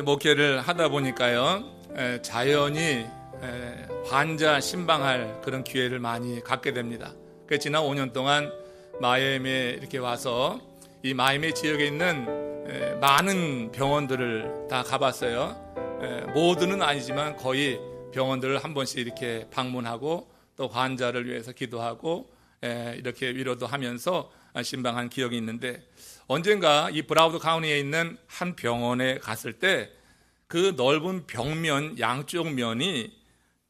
목회를 하다 보니까요, 자연히 환자 신방할 그런 기회를 많이 갖게 됩니다. 그래서 지난 5년 동안 마이애미에 이렇게 와서 이 마이애미 지역에 있는 많은 병원들을 다 가봤어요. 모두는 아니지만 거의 병원들을 한 번씩 이렇게 방문하고 또 환자를 위해서 기도하고 이렇게 위로도 하면서 신방한 기억이 있는데, 언젠가 이 브라우드 카운티에 있는 한 병원에 갔을 때 그 넓은 벽면 양쪽 면이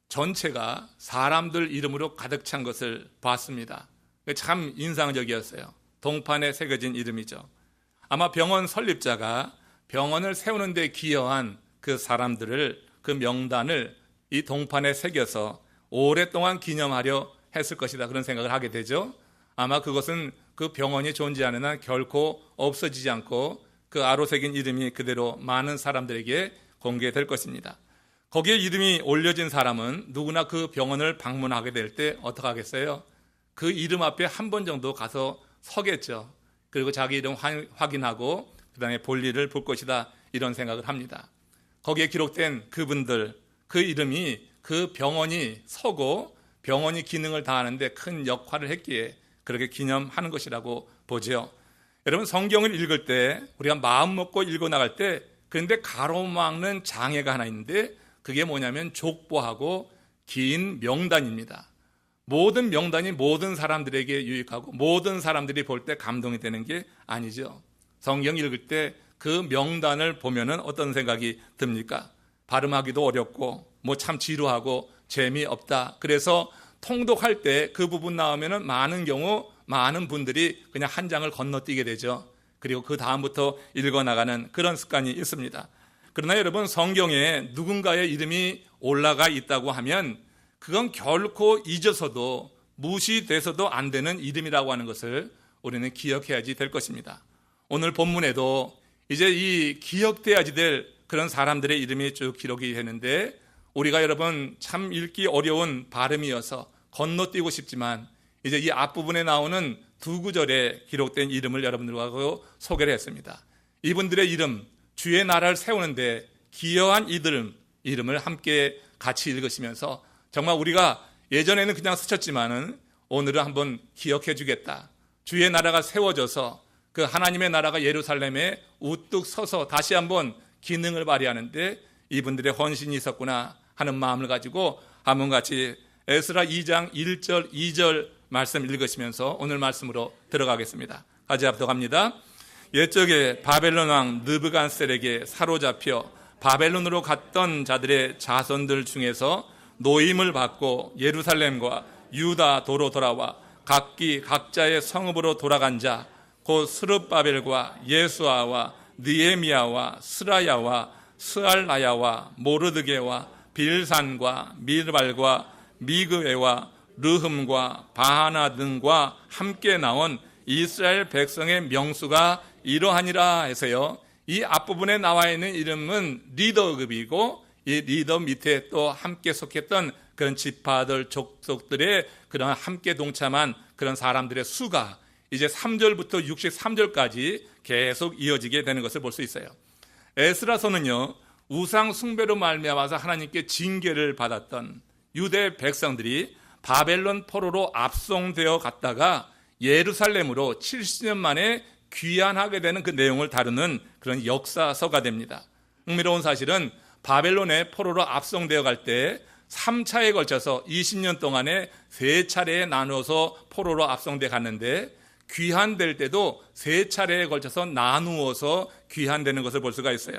전체가 사람들 이름으로 가득 찬 것을 봤습니다. 참 인상적이었어요. 동판에 새겨진 이름이죠. 아마 병원 설립자가 병원을 세우는 데 기여한 그 사람들을, 그 명단을 이 동판에 새겨서 오랫동안 기념하려 했을 것이다, 그런 생각을 하게 되죠. 아마 그것은 그 병원이 존재하는 한 결코 없어지지 않고 그 아로 새긴 이름이 그대로 많은 사람들에게 공개될 것입니다. 거기에 이름이 올려진 사람은 누구나 그 병원을 방문하게 될 때 어떻게 하겠어요? 그 이름 앞에 한 번 정도 가서 서겠죠. 그리고 자기 이름 확인하고 그 다음에 볼일을 볼 것이다, 이런 생각을 합니다. 거기에 기록된 그분들, 그 이름이 그 병원이 서고 병원이 기능을 다하는데 큰 역할을 했기에 그렇게 기념하는 것이라고 보죠. 여러분, 성경을 읽을 때 우리가 마음 먹고 읽어나갈 때, 그런데 가로막는 장애가 하나 있는데 그게 뭐냐면 족보하고 긴 명단입니다. 모든 명단이 모든 사람들에게 유익하고 모든 사람들이 볼 때 감동이 되는 게 아니죠. 성경 읽을 때 그 명단을 보면은 어떤 생각이 듭니까? 발음하기도 어렵고 뭐 참 지루하고 재미없다. 그래서 통독할 때 그 부분 나오면은 많은 경우 많은 분들이 그냥 한 장을 건너뛰게 되죠. 그리고 그 다음부터 읽어나가는 그런 습관이 있습니다. 그러나 여러분, 성경에 누군가의 이름이 올라가 있다고 하면 그건 결코 잊어서도 무시돼서도 안 되는 이름이라고 하는 것을 우리는 기억해야지 될 것입니다. 오늘 본문에도 이제 이 기억돼야지 될 그런 사람들의 이름이 쭉 기록이 되는데, 우리가 여러분 참 읽기 어려운 발음이어서 건너뛰고 싶지만 이제 이 앞부분에 나오는 두 구절에 기록된 이름을 여러분들과 소개를 했습니다. 이분들의 이름, 주의 나라를 세우는데 기여한 이름을 함께 같이 읽으시면서 정말 우리가 예전에는 그냥 스쳤지만은 오늘은 한번 기억해 주겠다. 주의 나라가 세워져서 그 하나님의 나라가 예루살렘에 우뚝 서서 다시 한번 기능을 발휘하는데 이분들의 헌신이 있었구나 하는 마음을 가지고 한번 같이 에스라 2장 1절 2절 말씀 읽으시면서 오늘 말씀으로 들어가겠습니다. 같이 앞서 갑니다. 옛적에 바벨론 왕 느부갓네살에게 사로잡혀 바벨론으로 갔던 자들의 자손들 중에서 노임을 받고 예루살렘과 유다 도로 돌아와 각기 각자의 성읍으로 돌아간 자, 곧 스룹바벨과 예수아와 느헤미야와 스라야와 스알라야와 모르드게와 빌산과 밀발과 미그웨와 르흠과 바하나 등과 함께 나온 이스라엘 백성의 명수가 이러하니라 해서요, 이 앞부분에 나와 있는 이름은 리더급이고 이 리더 밑에 또 함께 속했던 그런 지파들, 족속들의 그런 함께 동참한 그런 사람들의 수가 이제 3절부터 63절까지 계속 이어지게 되는 것을 볼 수 있어요. 에스라서는요, 우상 숭배로 말미암아서 하나님께 징계를 받았던 유대 백성들이 바벨론 포로로 압송되어 갔다가 예루살렘으로 70년 만에 귀환하게 되는 그 내용을 다루는 그런 역사서가 됩니다. 흥미로운 사실은 바벨론에 포로로 압송되어 갈 때 3차에 걸쳐서 20년 동안에 3차례에 나누어서 포로로 압송되어 갔는데, 귀환될 때도 3차례에 걸쳐서 나누어서 귀환되는 것을 볼 수가 있어요.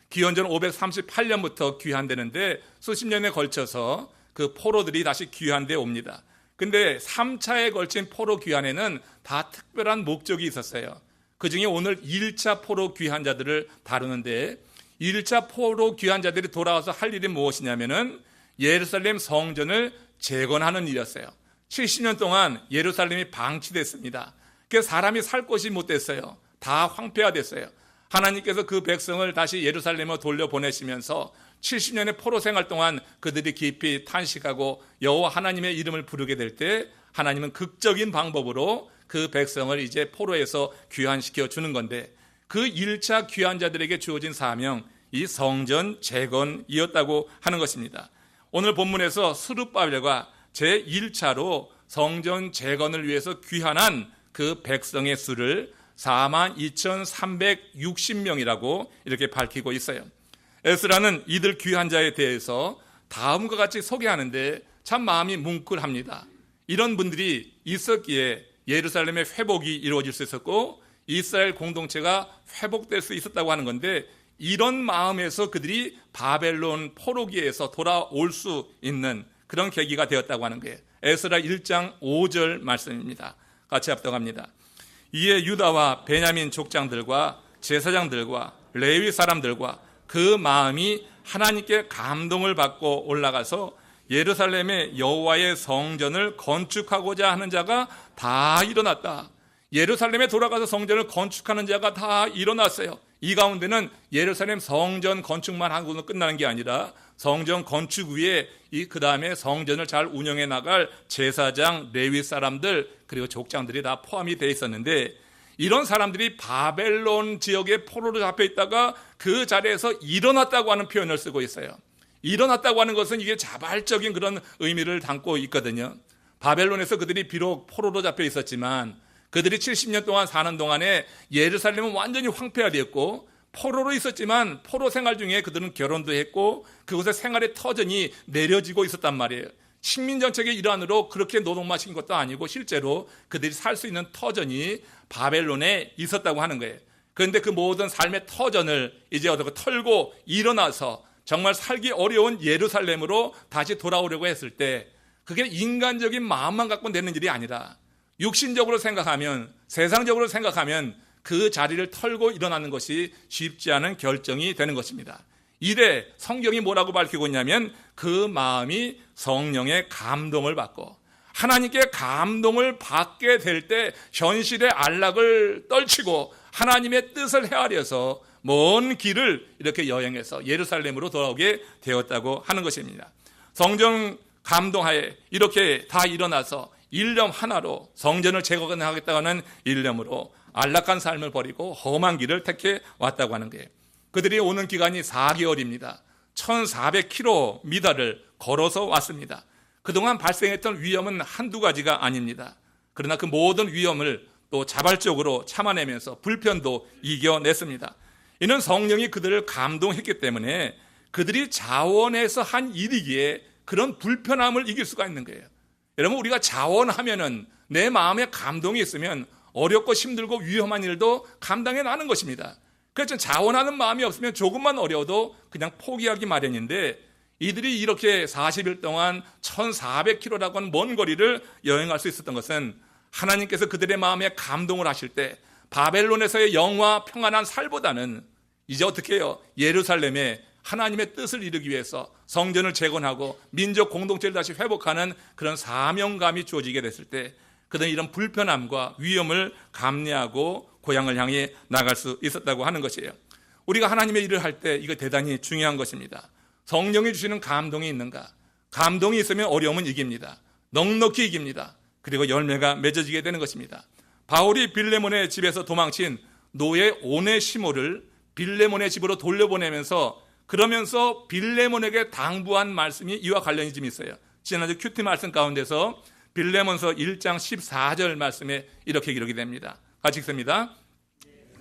기원전 538년부터 귀환되는데 수십 년에 걸쳐서 그 포로들이 다시 귀환되어 옵니다. 근데 3차에 걸친 포로 귀환에는 다 특별한 목적이 있었어요. 그 중에 오늘 1차 포로 귀환자들을 다루는데, 1차 포로 귀환자들이 돌아와서 할 일이 무엇이냐면은 예루살렘 성전을 재건하는 일이었어요. 70년 동안 예루살렘이 방치됐습니다. 그래서 사람이 살 곳이 못 됐어요. 다 황폐화됐어요. 하나님께서 그 백성을 다시 예루살렘으로 돌려보내시면서 70년의 포로 생활 동안 그들이 깊이 탄식하고 여호와 하나님의 이름을 부르게 될 때 하나님은 극적인 방법으로 그 백성을 이제 포로에서 귀환시켜 주는 건데, 그 1차 귀환자들에게 주어진 사명, 이 성전 재건이었다고 하는 것입니다. 오늘 본문에서 스룹바벨과 제1차로 성전 재건을 위해서 귀환한 그 백성의 수를 42,360명이라고 이렇게 밝히고 있어요. 에스라는 이들 귀환자에 대해서 다음과 같이 소개하는데 참 마음이 뭉클합니다. 이런 분들이 있었기에 예루살렘의 회복이 이루어질 수 있었고 이스라엘 공동체가 회복될 수 있었다고 하는 건데, 이런 마음에서 그들이 바벨론 포로기에서 돌아올 수 있는 그런 계기가 되었다고 하는 거예요. 에스라 1장 5절 말씀입니다. 같이 합독합니다. 이에 유다와 베냐민 족장들과 제사장들과 레위 사람들과 그 마음이 하나님께 감동을 받고 올라가서 예루살렘의 여호와의 성전을 건축하고자 하는 자가 다 일어났다. 예루살렘에 돌아가서 성전을 건축하는 자가 다 일어났어요. 이 가운데는 예루살렘 성전 건축만 하고는 끝나는 게 아니라 성전 건축 위에 그 다음에 성전을 잘 운영해 나갈 제사장, 레위 사람들, 그리고 족장들이 다 포함이 되어 있었는데, 이런 사람들이 바벨론 지역에 포로로 잡혀 있다가 그 자리에서 일어났다고 하는 표현을 쓰고 있어요. 일어났다고 하는 것은 이게 자발적인 그런 의미를 담고 있거든요. 바벨론에서 그들이 비록 포로로 잡혀 있었지만 그들이 70년 동안 사는 동안에 예루살렘은 완전히 황폐화되었고, 포로로 있었지만 포로 생활 중에 그들은 결혼도 했고 그곳에 생활의 터전이 내려지고 있었단 말이에요. 식민정책의 일환으로 그렇게 노동만 시킨 것도 아니고 실제로 그들이 살 수 있는 터전이 바벨론에 있었다고 하는 거예요. 그런데 그 모든 삶의 터전을 이제 어떻게 털고 일어나서 정말 살기 어려운 예루살렘으로 다시 돌아오려고 했을 때, 그게 인간적인 마음만 갖고 되는 일이 아니라 육신적으로 생각하면, 세상적으로 생각하면 그 자리를 털고 일어나는 것이 쉽지 않은 결정이 되는 것입니다. 이래 성경이 뭐라고 밝히고 있냐면, 그 마음이 성령의 감동을 받고 하나님께 감동을 받게 될 때 현실의 안락을 떨치고 하나님의 뜻을 헤아려서 먼 길을 이렇게 여행해서 예루살렘으로 돌아오게 되었다고 하는 것입니다. 성령 감동하에 이렇게 다 일어나서 일념 하나로 성전을 재건하겠다는 일념으로 안락한 삶을 버리고 험한 길을 택해 왔다고 하는 거예요. 그들이 오는 기간이 4개월입니다. 1400km를 걸어서 왔습니다. 그동안 발생했던 위험은 한두 가지가 아닙니다. 그러나 그 모든 위험을 또 자발적으로 참아내면서 불편도 이겨냈습니다. 이는 성령이 그들을 감동했기 때문에 그들이 자원해서 한 일이기에 그런 불편함을 이길 수가 있는 거예요. 여러분, 우리가 자원하면은 내 마음에 감동이 있으면 어렵고 힘들고 위험한 일도 감당해 나는 것입니다. 그래서 자원하는 마음이 없으면 조금만 어려워도 그냥 포기하기 마련인데, 이들이 이렇게 40일 동안 1400km라고 하는 먼 거리를 여행할 수 있었던 것은 하나님께서 그들의 마음에 감동을 하실 때 바벨론에서의 영화 평안한 살보다는 이제 어떻게 해요? 예루살렘에 하나님의 뜻을 이루기 위해서 성전을 재건하고 민족 공동체를 다시 회복하는 그런 사명감이 주어지게 됐을 때 그들은 이런 불편함과 위험을 감내하고 고향을 향해 나갈 수 있었다고 하는 것이에요. 우리가 하나님의 일을 할 때 이거 대단히 중요한 것입니다. 성령이 주시는 감동이 있는가? 감동이 있으면 어려움은 이깁니다. 넉넉히 이깁니다. 그리고 열매가 맺어지게 되는 것입니다. 바울이 빌레몬의 집에서 도망친 노예 오네시모를 빌레몬의 집으로 돌려보내면서 그러면서 빌레몬에게 당부한 말씀이 이와 관련이 좀 있어요. 지난주 큐티 말씀 가운데서 빌레몬서 1장 14절 말씀에 이렇게 기록이 됩니다. 같이 읽습니다.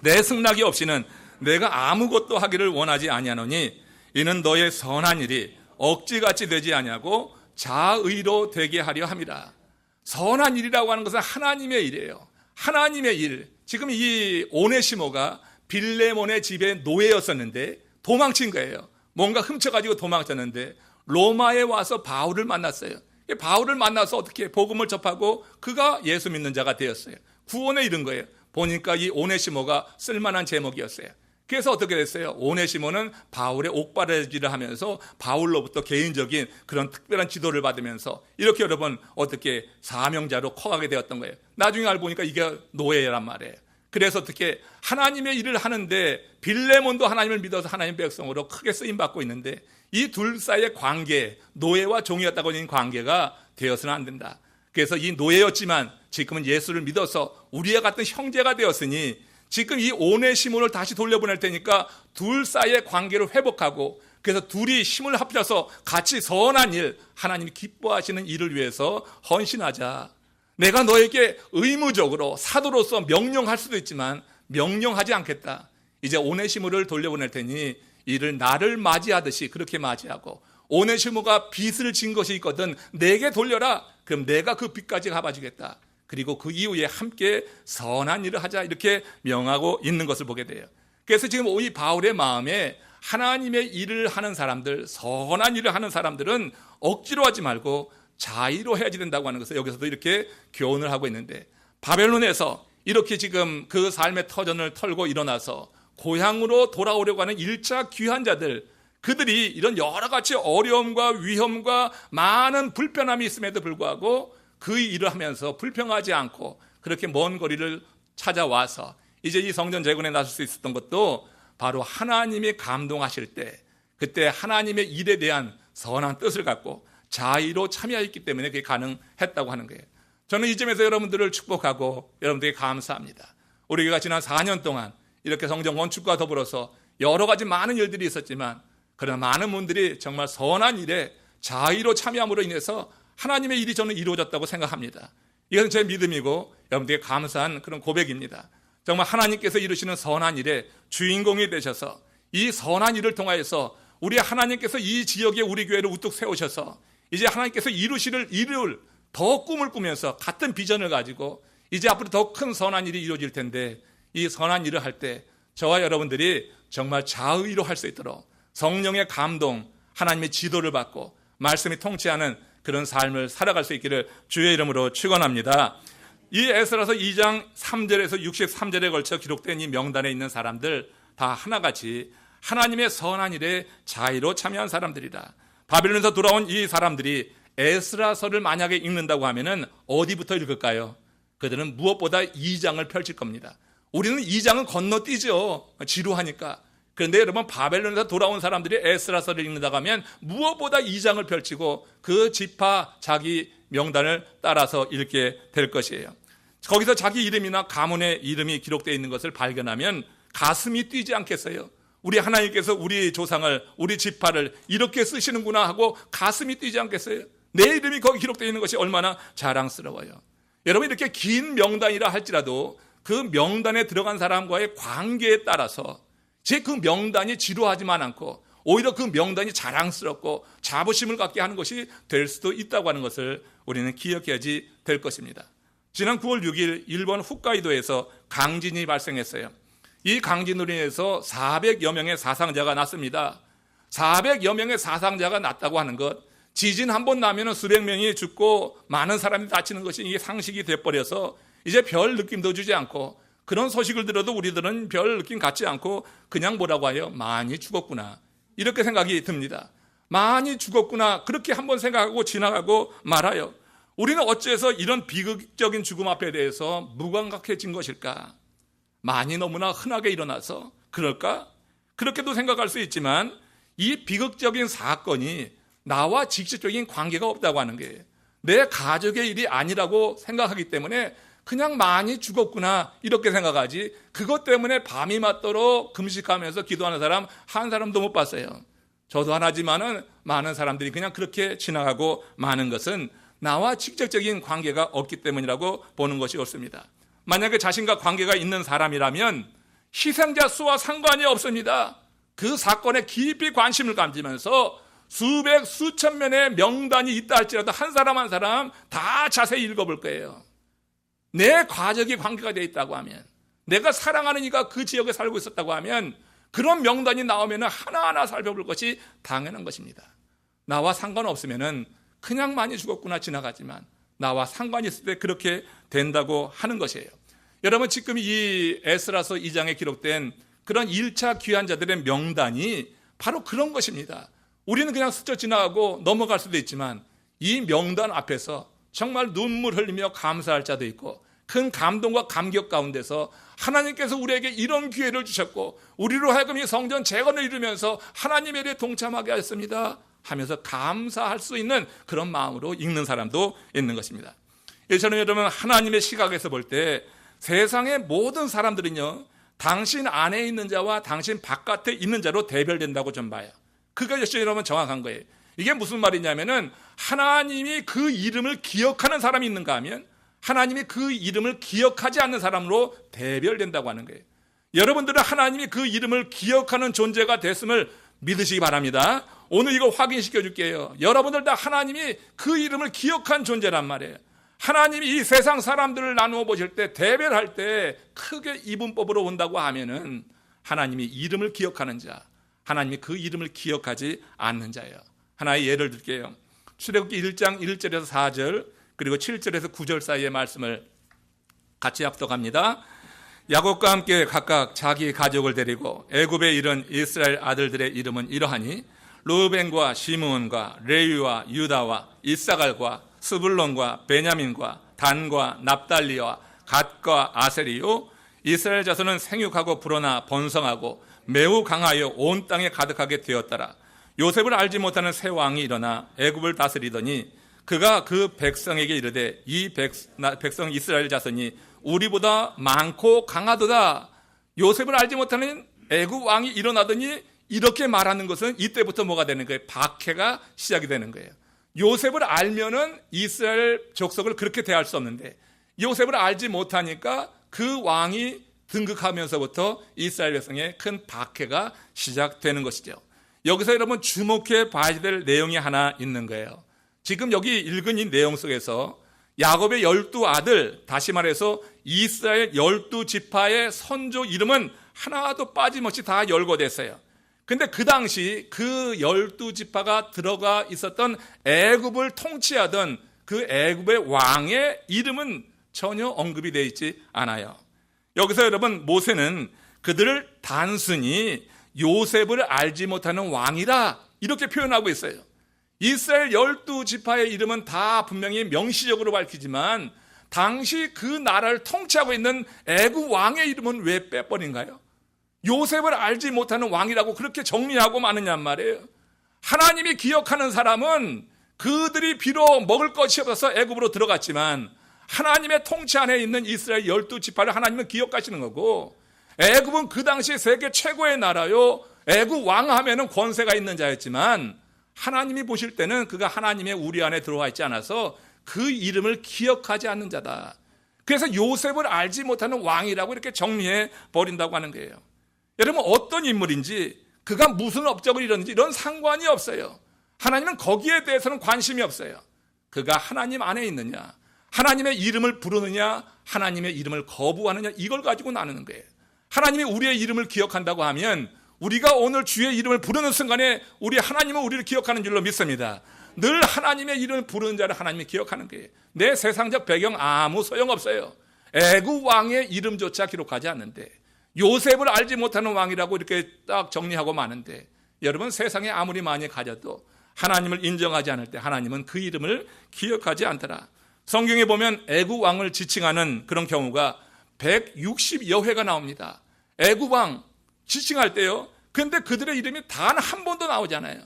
내 승낙이 없이는 내가 아무것도 하기를 원하지 아니하노니 이는 너의 선한 일이 억지같이 되지 아니하고 자의로 되게 하려 함이라. 선한 일이라고 하는 것은 하나님의 일이에요. 하나님의 일. 지금 이 오네시모가 빌레몬의 집에 노예였었는데 도망친 거예요. 뭔가 훔쳐가지고 도망쳤는데 로마에 와서 바울을 만났어요. 바울을 만나서 어떻게 복음을 접하고 그가 예수 믿는 자가 되었어요. 구원에 이른 거예요. 보니까 이 오네시모가 쓸만한 제목이었어요. 그래서 어떻게 됐어요? 오네시모는 바울의 옥바라지를 하면서 바울로부터 개인적인 그런 특별한 지도를 받으면서 이렇게 여러분 어떻게 사명자로 커가게 되었던 거예요. 나중에 알고 보니까 이게 노예란 말이에요. 그래서 어떻게 하나님의 일을 하는데 빌레몬도 하나님을 믿어서 하나님 백성으로 크게 쓰임받고 있는데 이 둘 사이의 관계, 노예와 종이었다고 하는 관계가 되어서는 안 된다. 그래서 이 노예였지만 지금은 예수를 믿어서 우리와 같은 형제가 되었으니 지금 이 오네시모를 다시 돌려보낼 테니까 둘 사이의 관계를 회복하고, 그래서 둘이 힘을 합쳐서 같이 선한 일, 하나님이 기뻐하시는 일을 위해서 헌신하자. 내가 너에게 의무적으로 사도로서 명령할 수도 있지만 명령하지 않겠다. 이제 오네시모를 돌려보낼 테니 이를 나를 맞이하듯이 그렇게 맞이하고, 오네시모가 빚을 진 것이 있거든 내게 돌려라. 그럼 내가 그 빚까지 갚아주겠다. 그리고 그 이후에 함께 선한 일을 하자, 이렇게 명하고 있는 것을 보게 돼요. 그래서 지금 이 바울의 마음에 하나님의 일을 하는 사람들, 선한 일을 하는 사람들은 억지로 하지 말고 자의로 해야지 된다고 하는 것을 여기서도 이렇게 교훈을 하고 있는데, 바벨론에서 이렇게 지금 그 삶의 터전을 털고 일어나서 고향으로 돌아오려고 하는 1차 귀환 자들, 그들이 이런 여러 가지 어려움과 위험과 많은 불편함이 있음에도 불구하고 그 일을 하면서 불평하지 않고 그렇게 먼 거리를 찾아와서 이제 이 성전 재건에 나설 수 있었던 것도 바로 하나님이 감동하실 때, 그때 하나님의 일에 대한 선한 뜻을 갖고 자의로 참여했기 때문에 그게 가능했다고 하는 거예요. 저는 이 점에서 여러분들을 축복하고 여러분들에게 감사합니다. 우리 교회가 지난 4년 동안 이렇게 성전 건축과 더불어서 여러 가지 많은 일들이 있었지만, 그러나 많은 분들이 정말 선한 일에 자의로 참여함으로 인해서 하나님의 일이 저는 이루어졌다고 생각합니다. 이것은 제 믿음이고 여러분들에게 감사한 그런 고백입니다. 정말 하나님께서 이루시는 선한 일의 주인공이 되셔서 이 선한 일을 통하여서 우리 하나님께서 이 지역에 우리 교회를 우뚝 세우셔서 이제 하나님께서 이루실 일을 더 꿈을 꾸면서 같은 비전을 가지고 이제 앞으로 더 큰 선한 일이 이루어질 텐데, 이 선한 일을 할 때 저와 여러분들이 정말 자의로 할 수 있도록 성령의 감동, 하나님의 지도를 받고 말씀이 통치하는 그런 삶을 살아갈 수 있기를 주의 이름으로 축원합니다. 이 에스라서 2장 3절에서 63절에 걸쳐 기록된 이 명단에 있는 사람들 다 하나같이 하나님의 선한 일에 자의로 참여한 사람들이다. 바벨론에서 돌아온 이 사람들이 에스라서를 만약에 읽는다고 하면은 어디부터 읽을까요? 그들은 무엇보다 2장을 펼칠 겁니다. 우리는 2장은 건너뛰죠. 지루하니까. 그런데 여러분, 바벨론에서 돌아온 사람들이 에스라서를 읽는다고 하면 무엇보다 2장을 펼치고 그 지파 자기 명단을 따라서 읽게 될 것이에요. 거기서 자기 이름이나 가문의 이름이 기록되어 있는 것을 발견하면 가슴이 뛰지 않겠어요? 우리 하나님께서 우리 조상을, 우리 지파를 이렇게 쓰시는구나 하고 가슴이 뛰지 않겠어요? 내 이름이 거기 기록되어 있는 것이 얼마나 자랑스러워요. 여러분, 이렇게 긴 명단이라 할지라도 그 명단에 들어간 사람과의 관계에 따라서 제 그 명단이 지루하지만 않고 오히려 그 명단이 자랑스럽고 자부심을 갖게 하는 것이 될 수도 있다고 하는 것을 우리는 기억해야지 될 것입니다. 지난 9월 6일 일본 홋카이도에서 강진이 발생했어요. 이 강진으로 인해서 400여 명의 사상자가 났습니다. 400여 명의 사상자가 났다고 하는 것, 지진 한 번 나면 수백 명이 죽고 많은 사람이 다치는 것이 이게 상식이 돼버려서 이제 별 느낌도 주지 않고, 그런 소식을 들어도 우리들은 별 느낌 갖지 않고 그냥 뭐라고 해요? 많이 죽었구나, 이렇게 생각이 듭니다. 많이 죽었구나, 그렇게 한번 생각하고 지나가고 말아요. 우리는 어째서 이런 비극적인 죽음 앞에 대해서 무감각해진 것일까? 많이 너무나 흔하게 일어나서 그럴까? 그렇게도 생각할 수 있지만 이 비극적인 사건이 나와 직접적인 관계가 없다고 하는 거예요. 내 가족의 일이 아니라고 생각하기 때문에 그냥 많이 죽었구나 이렇게 생각하지, 그것 때문에 밤이 맞도록 금식하면서 기도하는 사람 한 사람도 못 봤어요. 저도 하나지만은 많은 사람들이 그냥 그렇게 지나가고 마는 것은 나와 직접적인 관계가 없기 때문이라고 보는 것이 옳습니다. 만약에 자신과 관계가 있는 사람이라면 희생자 수와 상관이 없습니다. 그 사건에 깊이 관심을 가지면서 수백 수천 명의 명단이 있다 할지라도 한 사람 한 사람 다 자세히 읽어볼 거예요. 내 가족이 관계가 되어 있다고 하면, 내가 사랑하는 이가 그 지역에 살고 있었다고 하면 그런 명단이 나오면 하나하나 살펴볼 것이 당연한 것입니다. 나와 상관없으면 그냥 많이 죽었구나 지나가지만 나와 상관이 있을 때 그렇게 된다고 하는 것이에요. 여러분, 지금 이 에스라서 2장에 기록된 그런 1차 귀환자들의 명단이 바로 그런 것입니다. 우리는 그냥 스쳐 지나가고 넘어갈 수도 있지만 이 명단 앞에서 정말 눈물 흘리며 감사할 자도 있고, 큰 감동과 감격 가운데서 하나님께서 우리에게 이런 기회를 주셨고 우리로 하여금 이 성전 재건을 이루면서 하나님의 일에 동참하게 하셨습니다 하면서 감사할 수 있는 그런 마음으로 읽는 사람도 있는 것입니다. 저는 여러분, 하나님의 시각에서 볼 때 세상의 모든 사람들은요, 당신 안에 있는 자와 당신 바깥에 있는 자로 대별된다고 좀 봐요. 그것이 여러분 정확한 거예요. 이게 무슨 말이냐면은 하나님이 그 이름을 기억하는 사람이 있는가 하면 하나님이 그 이름을 기억하지 않는 사람으로 대별된다고 하는 거예요. 여러분들은 하나님이 그 이름을 기억하는 존재가 됐음을 믿으시기 바랍니다. 오늘 이거 확인시켜 줄게요. 여러분들 다 하나님이 그 이름을 기억한 존재란 말이에요. 하나님이 이 세상 사람들을 나누어 보실 때 대별할 때 크게 이분법으로 온다고 하면은 하나님이 이름을 기억하는 자, 하나님이 그 이름을 기억하지 않는 자예요. 하나의 예를 들게요. 출애굽기 1장 1절에서 4절 그리고 7절에서 9절 사이의 말씀을 같이 합독합니다. 야곱과 함께 각각 자기 가족을 데리고 애굽에 이른 이스라엘 아들들의 이름은 이러하니 르우벤과 시므온과 레위와 유다와 이사갈과 스불론과 베냐민과 단과 납달리와 갓과 아세리요 이스라엘 자손은 생육하고 불어나 번성하고 매우 강하여 온 땅에 가득하게 되었더라. 요셉을 알지 못하는 새 왕이 일어나 애굽을 다스리더니 그가 그 백성에게 이르되 이 백성 이스라엘 자손이 우리보다 많고 강하도다. 요셉을 알지 못하는 애굽 왕이 일어나더니 이렇게 말하는 것은 이때부터 뭐가 되는 거예요? 박해가 시작이 되는 거예요. 요셉을 알면은 이스라엘 족속을 그렇게 대할 수 없는데 요셉을 알지 못하니까 그 왕이 등극하면서부터 이스라엘 백성의 큰 박해가 시작되는 것이죠. 여기서 여러분 주목해 봐야 될 내용이 하나 있는 거예요. 지금 여기 읽은 이 내용 속에서 야곱의 12아들, 다시 말해서 이스라엘 12지파의 선조 이름은 하나도 빠짐없이 다 열거됐어요. 근데 그 당시 그 12지파가 들어가 있었던 애굽을 통치하던 그 애굽의 왕의 이름은 전혀 언급이 되어 있지 않아요. 여기서 여러분 모세는 그들을 단순히 요셉을 알지 못하는 왕이라 이렇게 표현하고 있어요. 이스라엘 12지파의 이름은 다 분명히 명시적으로 밝히지만 당시 그 나라를 통치하고 있는 애굽 왕의 이름은 왜 빼버린가요? 요셉을 알지 못하는 왕이라고 그렇게 정리하고 마느냐 말이에요. 하나님이 기억하는 사람은 그들이 비록 먹을 것이 없어서 애굽으로 들어갔지만 하나님의 통치 안에 있는 이스라엘 12지파를 하나님은 기억하시는 거고 애굽은 그 당시 세계 최고의 나라요. 애굽 왕 하면은 권세가 있는 자였지만 하나님이 보실 때는 그가 하나님의 우리 안에 들어와 있지 않아서 그 이름을 기억하지 않는 자다. 그래서 요셉을 알지 못하는 왕이라고 이렇게 정리해 버린다고 하는 거예요. 여러분 어떤 인물인지 그가 무슨 업적을 이뤘는지 이런 상관이 없어요. 하나님은 거기에 대해서는 관심이 없어요. 그가 하나님 안에 있느냐, 하나님의 이름을 부르느냐, 하나님의 이름을 거부하느냐 이걸 가지고 나누는 거예요. 하나님이 우리의 이름을 기억한다고 하면 우리가 오늘 주의 이름을 부르는 순간에 우리 하나님은 우리를 기억하는 줄로 믿습니다. 늘 하나님의 이름을 부르는 자를 하나님이 기억하는 거예요. 내 세상적 배경 아무 소용없어요. 애굽 왕의 이름조차 기록하지 않는데 요셉을 알지 못하는 왕이라고 이렇게 딱 정리하고 마는데 여러분 세상에 아무리 많이 가져도 하나님을 인정하지 않을 때 하나님은 그 이름을 기억하지 않더라. 성경에 보면 애굽 왕을 지칭하는 그런 경우가 160여 회가 나옵니다. 애굽 왕 지칭할 때요. 그런데 그들의 이름이 단 한 번도 나오잖아요.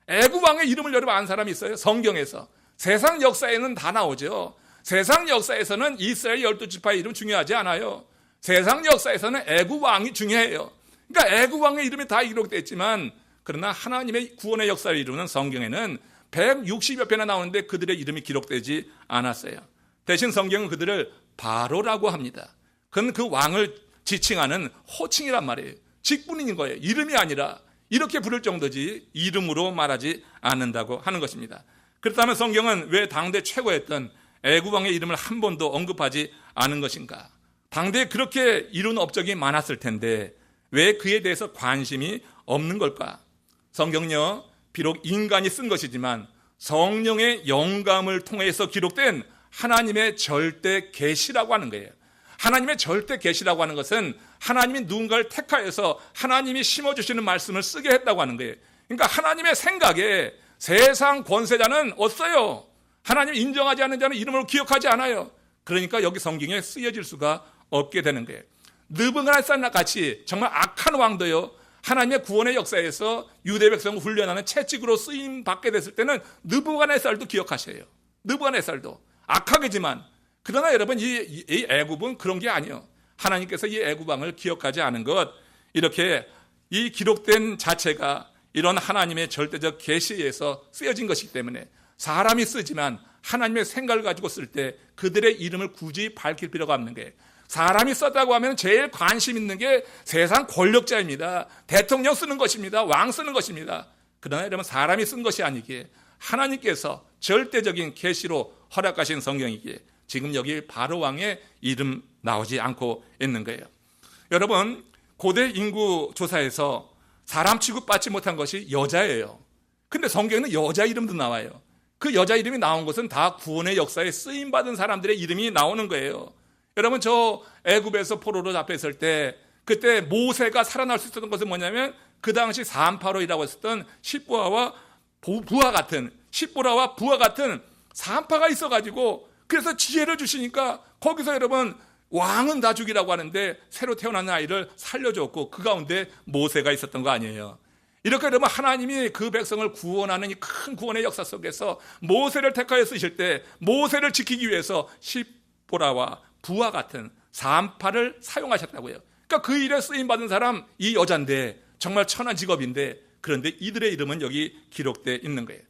애굽 왕의 이름을 여러분 아는 사람이 있어요? 성경에서. 세상 역사에는 다 나오죠. 세상 역사에서는 이스라엘 12지파의 이름 중요하지 않아요. 세상 역사에서는 애굽 왕이 중요해요. 그러니까 애굽 왕의 이름이 다 기록되어 있지만 그러나 하나님의 구원의 역사를 이루는 성경에는 160여 편이나 나오는데 그들의 이름이 기록되지 않았어요. 대신 성경은 그들을 바로라고 합니다. 그건 그 왕을 지칭하는 호칭이란 말이에요. 직분인 거예요. 이름이 아니라 이렇게 부를 정도지 이름으로 말하지 않는다고 하는 것입니다. 그렇다면 성경은 왜 당대 최고였던 애굽 왕의 이름을 한 번도 언급하지 않은 것인가? 당대에 그렇게 이룬 업적이 많았을 텐데 왜 그에 대해서 관심이 없는 걸까? 성경은요, 비록 인간이 쓴 것이지만 성령의 영감을 통해서 기록된 하나님의 절대 계시라고 하는 거예요. 하나님의 절대 계시라고 하는 것은 하나님이 누군가를 택하여서 하나님이 심어주시는 말씀을 쓰게 했다고 하는 거예요. 그러니까 하나님의 생각에 세상 권세자는 없어요. 하나님 인정하지 않는 자는 이름으로 기억하지 않아요. 그러니까 여기 성경에 쓰여질 수가 없게 되는 거예요. 느부갓네살과 같이 정말 악한 왕도요, 하나님의 구원의 역사에서 유대 백성을 훈련하는 채찍으로 쓰임 받게 됐을 때는 느부갓네살도 기억하셔요. 느부갓네살도 악하겠지만, 그러나 여러분 이 애굽은 그런 게 아니에요. 하나님께서 이 애굽 왕을 기억하지 않은 것, 이렇게 이 기록된 자체가 이런 하나님의 절대적 계시에 의해서 쓰여진 것이기 때문에 사람이 쓰지만 하나님의 생각을 가지고 쓸 때 그들의 이름을 굳이 밝힐 필요가 없는 거예요. 사람이 썼다고 하면 제일 관심 있는 게 세상 권력자입니다. 대통령 쓰는 것입니다. 왕 쓰는 것입니다. 그러나 여러분, 사람이 쓴 것이 아니기에 하나님께서 절대적인 계시로 허락하신 성경이기에 지금 여기 바로 왕의 이름 나오지 않고 있는 거예요. 여러분, 고대 인구 조사에서 사람 취급받지 못한 것이 여자예요. 근데 성경에는 여자 이름도 나와요. 그 여자 이름이 나온 것은 다 구원의 역사에 쓰임받은 사람들의 이름이 나오는 거예요. 여러분, 저 애굽에서 포로로 잡혔을 때 그때 모세가 살아날 수 있었던 것은 뭐냐면 그 당시 산파로이라고 했었던 십보라와 부하 같은 산파가 있어가지고 그래서 지혜를 주시니까 거기서 여러분 왕은 다 죽이라고 하는데 새로 태어난 아이를 살려줬고 그 가운데 모세가 있었던 거 아니에요. 이렇게 여러분, 하나님이 그 백성을 구원하는 이 큰 구원의 역사 속에서 모세를 택하여 쓰실 때 모세를 지키기 위해서 십보라와 부하 같은 산파를 사용하셨다고요. 그러니까 그 일에 쓰임받은 사람 이 여잔데 정말 천한 직업인데 그런데 이들의 이름은 여기 기록되어 있는 거예요.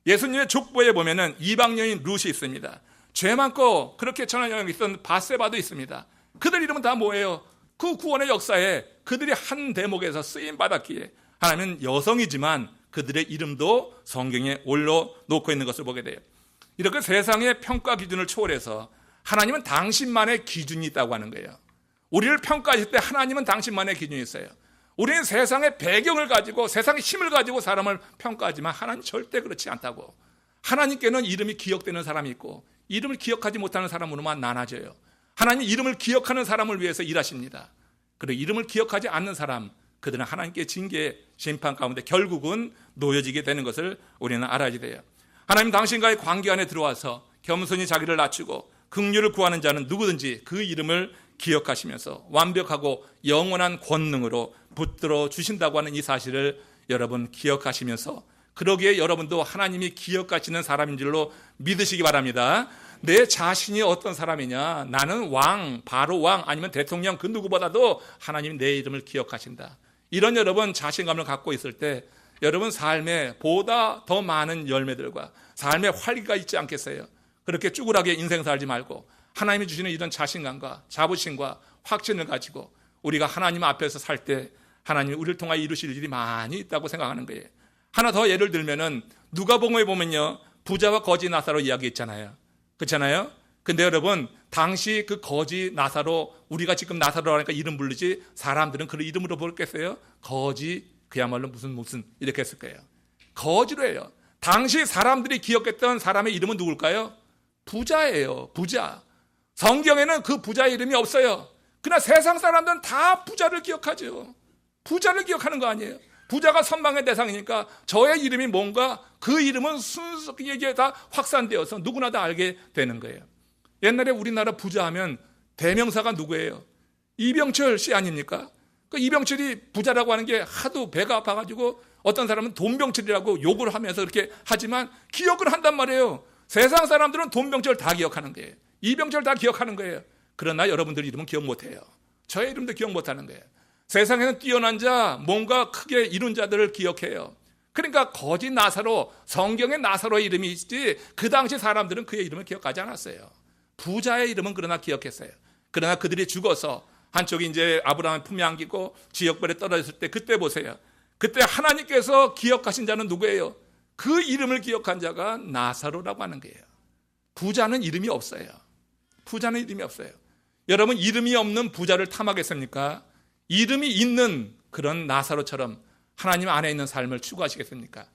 예수님의 족보에 보면은 이방 여인 룻이 있습니다. 죄 많고 그렇게 천한 영향이 있던 바세바도 있습니다. 그들 이름은 다 뭐예요? 그 구원의 역사에 그들이 한 대목에서 쓰임받았기에 하나님은 여성이지만 그들의 이름도 성경에 올려놓고 있는 것을 보게 돼요. 이렇게 세상의 평가 기준을 초월해서 하나님은 당신만의 기준이 있다고 하는 거예요. 우리를 평가하실 때 하나님은 당신만의 기준이 있어요. 우리는 세상의 배경을 가지고 세상의 힘을 가지고 사람을 평가하지만 하나님 절대 그렇지 않다고. 하나님께는 이름이 기억되는 사람이 있고 이름을 기억하지 못하는 사람으로만 나눠져요. 하나님 이름을 기억하는 사람을 위해서 일하십니다. 그리고 이름을 기억하지 않는 사람, 그들은 하나님께 징계, 심판 가운데 결국은 놓여지게 되는 것을 우리는 알아야 돼요. 하나님 당신과의 관계 안에 들어와서 겸손히 자기를 낮추고 긍휼을 구하는 자는 누구든지 그 이름을 기억하시면서 완벽하고 영원한 권능으로 붙들어 주신다고 하는 이 사실을 여러분 기억하시면서 그러기에 여러분도 하나님이 기억하시는 사람인 줄로 믿으시기 바랍니다. 내 자신이 어떤 사람이냐, 나는 왕, 바로 왕 아니면 대통령 그 누구보다도 하나님이 내 이름을 기억하신다. 이런 여러분 자신감을 갖고 있을 때 여러분 삶에 보다 더 많은 열매들과 삶의 활기가 있지 않겠어요? 그렇게 쭈그라게 인생 살지 말고 하나님이 주시는 이런 자신감과 자부심과 확신을 가지고 우리가 하나님 앞에서 살 때 하나님이 우리를 통하여 이루실 일이 많이 있다고 생각하는 거예요. 하나 더 예를 들면은 누가복음에 보면요, 부자와 거지 나사로 이야기 있잖아요. 그렇잖아요? 근데 여러분, 당시 그 거지 나사로, 우리가 지금 나사로라고 하니까 이름 부르지 사람들은 그 이름으로 부르겠어요? 거지, 그야말로 무슨 이렇게 했을 거예요. 거지로 해요. 당시 사람들이 기억했던 사람의 이름은 누굴까요? 부자예요. 부자. 성경에는 그 부자의 이름이 없어요. 그러나 세상 사람들은 다 부자를 기억하죠. 부자를 기억하는 거 아니에요. 부자가 선망의 대상이니까 저의 이름이 뭔가 그 이름은 순수하게 다 확산되어서 누구나 다 알게 되는 거예요. 옛날에 우리나라 부자하면 대명사가 누구예요? 이병철 씨 아닙니까? 그 이병철이 부자라고 하는 게 하도 배가 아파가지고 어떤 사람은 돈병철이라고 욕을 하면서 그렇게 하지만 기억을 한단 말이에요. 세상 사람들은 돈병철 다 기억하는 거예요. 이병철 다 기억하는 거예요. 그러나 여러분들 이름은 기억 못해요. 저의 이름도 기억 못하는 거예요. 세상에는 뛰어난 자, 뭔가 크게 이룬 자들을 기억해요. 그러니까 거짓 나사로, 성경에 나사로의 이름이 있지 그 당시 사람들은 그의 이름을 기억하지 않았어요. 부자의 이름은 그러나 기억했어요. 그러나 그들이 죽어서 한쪽이 이제 아브라함의 품에 안기고 지역별에 떨어졌을 때 그때 보세요. 그때 하나님께서 기억하신 자는 누구예요? 그 이름을 기억한 자가 나사로라고 하는 거예요. 부자는 이름이 없어요. 부자는 이름이 없어요. 여러분, 이름이 없는 부자를 탐하겠습니까? 이름이 있는 그런 나사로처럼 하나님 안에 있는 삶을 추구하시겠습니까?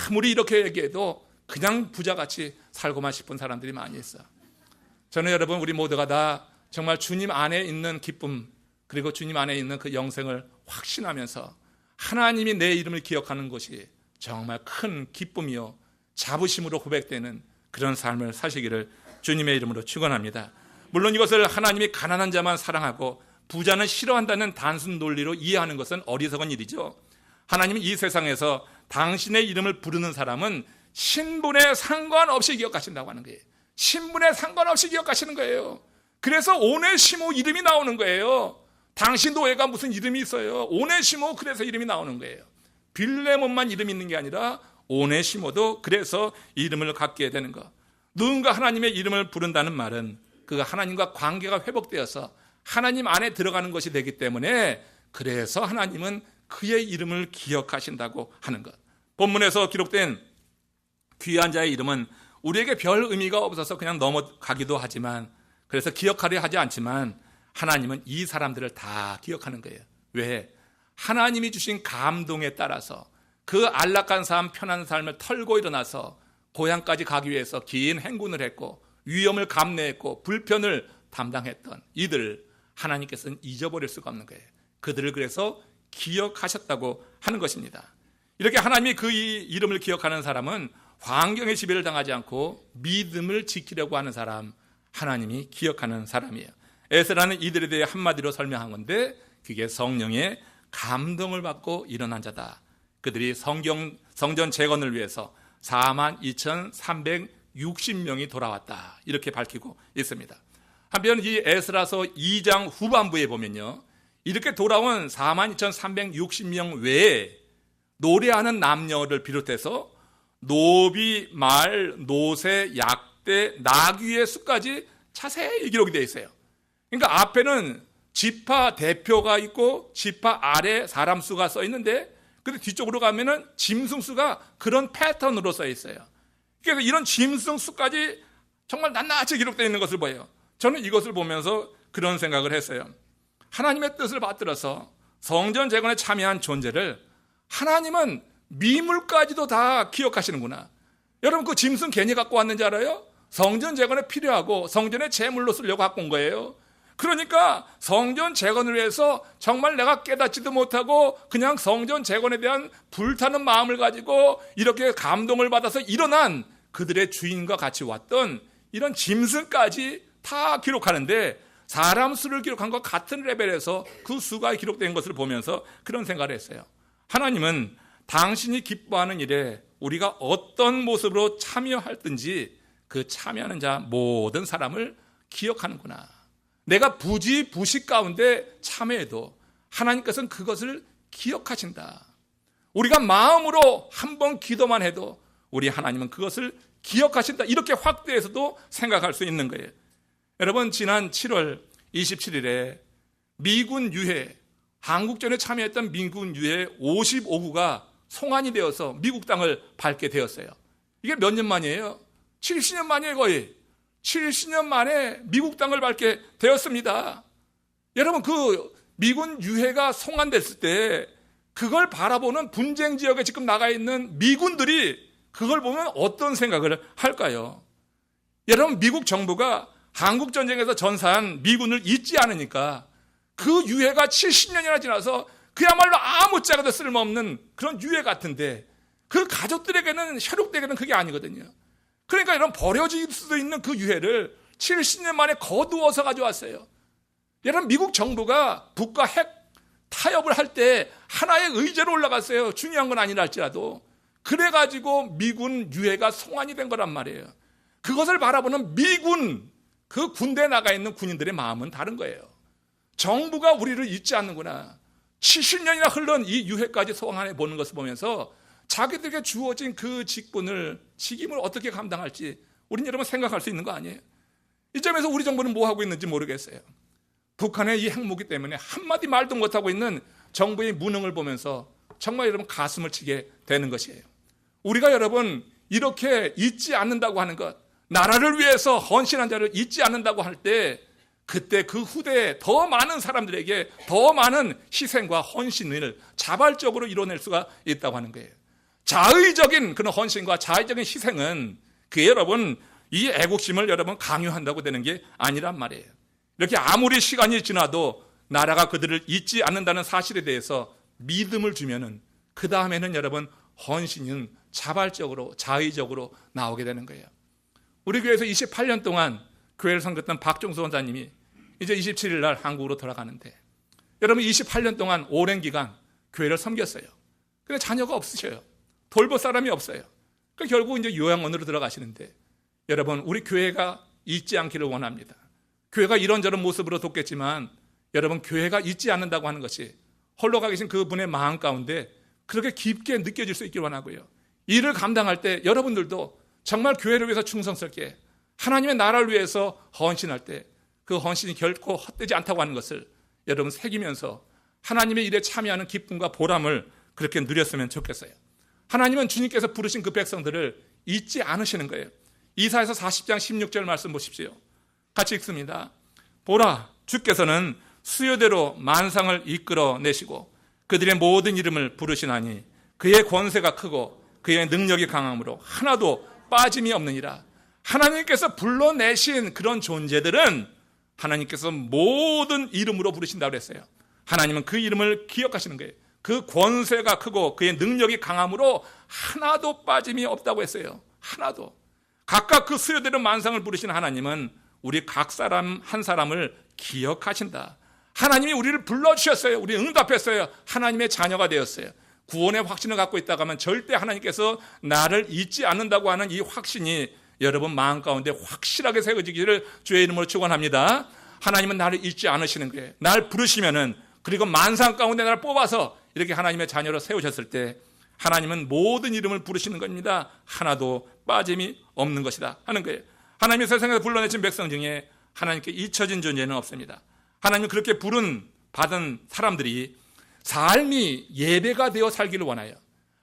아무리 이렇게 얘기해도 그냥 부자같이 살고만 싶은 사람들이 많이 있어. 저는 여러분, 우리 모두가 다 정말 주님 안에 있는 기쁨, 그리고 주님 안에 있는 그 영생을 확신하면서 하나님이 내 이름을 기억하는 것이 정말 큰 기쁨이요 자부심으로 고백되는 그런 삶을 사시기를 주님의 이름으로 축원합니다. 물론 이것을 하나님이 가난한 자만 사랑하고 부자는 싫어한다는 단순 논리로 이해하는 것은 어리석은 일이죠. 하나님은 이 세상에서 당신의 이름을 부르는 사람은 신분에 상관없이 기억하신다고 하는 거예요. 신분에 상관없이 기억하시는 거예요. 그래서 오네시모 이름이 나오는 거예요. 당시 노예가 무슨 이름이 있어요? 오네시모, 그래서 이름이 나오는 거예요. 빌레몬만 이름이 있는 게 아니라 오네시모도 그래서 이름을 갖게 되는 것. 누군가 하나님의 이름을 부른다는 말은 그 하나님과 관계가 회복되어서 하나님 안에 들어가는 것이 되기 때문에, 그래서 하나님은 그의 이름을 기억하신다고 하는 것. 본문에서 기록된 귀한 자의 이름은 우리에게 별 의미가 없어서 그냥 넘어가기도 하지만, 그래서 기억하려 하지 않지만 하나님은 이 사람들을 다 기억하는 거예요. 왜? 하나님이 주신 감동에 따라서 그 안락한 삶, 편한 삶을 털고 일어나서 고향까지 가기 위해서 긴 행군을 했고 위험을 감내했고 불편을 담당했던 이들, 하나님께서는 잊어버릴 수가 없는 거예요. 그들을 그래서 기억하셨다고 하는 것입니다. 이렇게 하나님이 그 이름을 기억하는 사람은 환경의 지배를 당하지 않고 믿음을 지키려고 하는 사람, 하나님이 기억하는 사람이에요. 에스라는 이들에 대해 한마디로 설명한 건데, 그게 성령의 감동을 받고 일어난 자다. 그들이 성전 재건을 위해서 42,360명이 돌아왔다, 이렇게 밝히고 있습니다. 한편 이 에스라서 2장 후반부에 보면요, 이렇게 돌아온 42,360명 외에 노래하는 남녀를 비롯해서 노비, 말, 노새, 약대, 나귀의 수까지 자세히 기록이 되어 있어요. 그러니까 앞에는 지파 대표가 있고 지파 아래 사람 수가 써 있는데, 근데 뒤쪽으로 가면은 짐승 수가 그런 패턴으로 써 있어요. 그래서 이런 짐승 수까지 정말 낱낱이 기록되어 있는 것을 보여요. 저는 이것을 보면서 그런 생각을 했어요. 하나님의 뜻을 받들어서 성전 재건에 참여한 존재를 하나님은 미물까지도 다 기억하시는구나. 여러분, 그 짐승 괜히 갖고 왔는지 알아요? 성전 재건에 필요하고 성전의 제물로 쓰려고 갖고 온 거예요. 그러니까 성전 재건을 위해서 정말 내가 깨닫지도 못하고 그냥 성전 재건에 대한 불타는 마음을 가지고 이렇게 감동을 받아서 일어난 그들의 주인과 같이 왔던 이런 짐승까지 다 기록하는데, 사람 수를 기록한 것 같은 레벨에서 그 수가 기록된 것을 보면서 그런 생각을 했어요. 하나님은 당신이 기뻐하는 일에 우리가 어떤 모습으로 참여할든지 그 참여하는 자 모든 사람을 기억하는구나. 내가 부지부식 가운데 참여해도 하나님께서는 그것을 기억하신다. 우리가 마음으로 한번 기도만 해도 우리 하나님은 그것을 기억하신다. 이렇게 확대해서도 생각할 수 있는 거예요. 여러분, 지난 7월 27일에 미군 유해, 한국전에 참여했던 미군 유해 55구가 송환이 되어서 미국 땅을 밟게 되었어요. 이게 몇 년 만이에요? 70년 만이에요. 거의 70년 만에 미국 땅을 밟게 되었습니다. 여러분, 그 미군 유해가 송환됐을 때 그걸 바라보는 분쟁 지역에 지금 나가 있는 미군들이 그걸 보면 어떤 생각을 할까요? 여러분, 미국 정부가 한국 전쟁에서 전사한 미군을 잊지 않으니까 그 유해가 70년이나 지나서 그야말로 아무짝에도 쓸모없는 그런 유해 같은데, 그 가족들에게는, 혈육들에게는 그게 아니거든요. 그러니까 이런 버려질 수도 있는 그 유해를 70년 만에 거두어서 가져왔어요. 여러분, 미국 정부가 북과 핵 타협을 할 때 하나의 의제로 올라갔어요. 중요한 건 아니라 할지라도. 그래가지고 미군 유해가 송환이 된 거란 말이에요. 그것을 바라보는 미군, 그 군대에 나가 있는 군인들의 마음은 다른 거예요. 정부가 우리를 잊지 않는구나. 70년이나 흘른 이 유해까지 소환해 보는 것을 보면서 자기들에게 주어진 그 직분을, 직임을 어떻게 감당할지 우린 여러분 생각할 수 있는 거 아니에요? 이 점에서 우리 정부는 뭐 하고 있는지 모르겠어요. 북한의 이 핵무기 때문에 한마디 말도 못하고 있는 정부의 무능을 보면서 정말 여러분 가슴을 치게 되는 것이에요. 우리가 여러분 이렇게 잊지 않는다고 하는 것, 나라를 위해서 헌신한 자를 잊지 않는다고 할 때, 그때 그 후대에 더 많은 사람들에게 더 많은 희생과 헌신을 자발적으로 이뤄낼 수가 있다고 하는 거예요. 자의적인 그런 헌신과 자의적인 희생은 그게 여러분 이 애국심을 여러분 강요한다고 되는 게 아니란 말이에요. 이렇게 아무리 시간이 지나도 나라가 그들을 잊지 않는다는 사실에 대해서 믿음을 주면은 그 다음에는 여러분 헌신은 자발적으로 자의적으로 나오게 되는 거예요. 우리 교회에서 28년 동안 교회를 섬겼던 박종수 원사님이 이제 27일 날 한국으로 돌아가는데, 여러분 28년 동안 오랜 기간 교회를 섬겼어요. 근데 자녀가 없으셔요. 돌볼 사람이 없어요. 결국 이제 요양원으로 들어가시는데, 여러분 우리 교회가 잊지 않기를 원합니다. 교회가 이런저런 모습으로 돕겠지만 여러분, 교회가 잊지 않는다고 하는 것이 홀로 가 계신 그분의 마음 가운데 그렇게 깊게 느껴질 수 있길 원하고요. 일을 감당할 때 여러분들도 정말 교회를 위해서 충성스럽게 하나님의 나라를 위해서 헌신할 때 그 헌신이 결코 헛되지 않다고 하는 것을 여러분 새기면서 하나님의 일에 참여하는 기쁨과 보람을 그렇게 누렸으면 좋겠어요. 하나님은 주님께서 부르신 그 백성들을 잊지 않으시는 거예요. 이사야서 40장 16절 말씀 보십시오. 같이 읽습니다. 보라, 주께서는 수요대로 만상을 이끌어내시고 그들의 모든 이름을 부르시나니 그의 권세가 크고 그의 능력이 강함으로 하나도 빠짐이 없느니라. 하나님께서 불러내신 그런 존재들은 하나님께서 모든 이름으로 부르신다고 했어요. 하나님은 그 이름을 기억하시는 거예요. 그 권세가 크고 그의 능력이 강함으로 하나도 빠짐이 없다고 했어요. 하나도. 각각 그 수요대로 만상을 부르신 하나님은 우리 각 사람 한 사람을 기억하신다. 하나님이 우리를 불러주셨어요. 우리 응답했어요. 하나님의 자녀가 되었어요. 구원의 확신을 갖고 있다고 하면 절대 하나님께서 나를 잊지 않는다고 하는 이 확신이 여러분 마음 가운데 확실하게 새겨지기를 주의 이름으로 축원합니다. 하나님은 나를 잊지 않으시는 거예요. 날 부르시면은, 그리고 만상 가운데 나를 뽑아서 이렇게 하나님의 자녀로 세우셨을 때 하나님은 모든 이름을 부르시는 겁니다. 하나도 빠짐이 없는 것이다 하는 거예요. 하나님이 세상에서 불러내신 백성 중에 하나님께 잊혀진 존재는 없습니다. 하나님 그렇게 받은 사람들이 삶이 예배가 되어 살기를 원하여